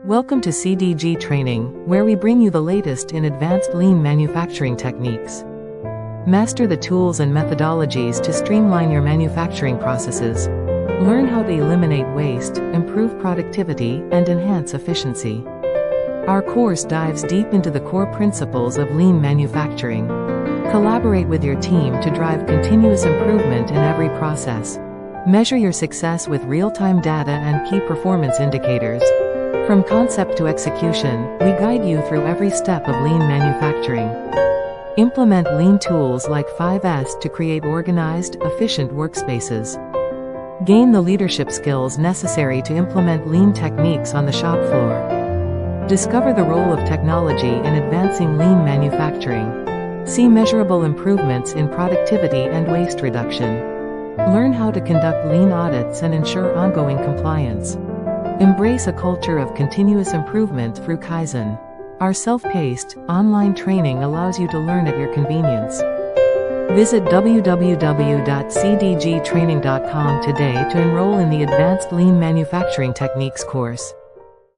Welcome to CDG Training, where we bring you the latest in advanced lean manufacturing techniques. Master the tools and methodologies to streamline your manufacturing processes. Learn how to eliminate waste, improve productivity, and enhance efficiency. Our course dives deep into the core principles of lean manufacturing. Collaborate with your team to drive continuous improvement in every process. Measure your success with real-time data and key performance indicators. From concept to execution, we guide you through every step of lean manufacturing. Implement lean tools like 5S to create organized, efficient workspaces. Gain the leadership skills necessary to implement lean techniques on the shop floor. Discover the role of technology in advancing lean manufacturing. See measurable improvements in productivity and waste reduction. Learn how to conduct lean audits and ensure ongoing compliance. Embrace a culture of continuous improvement through Kaizen. Our self-paced, online training allows you to learn at your convenience. Visit www.cdgtraining.com today to enroll in the Advanced Lean Manufacturing Techniques course.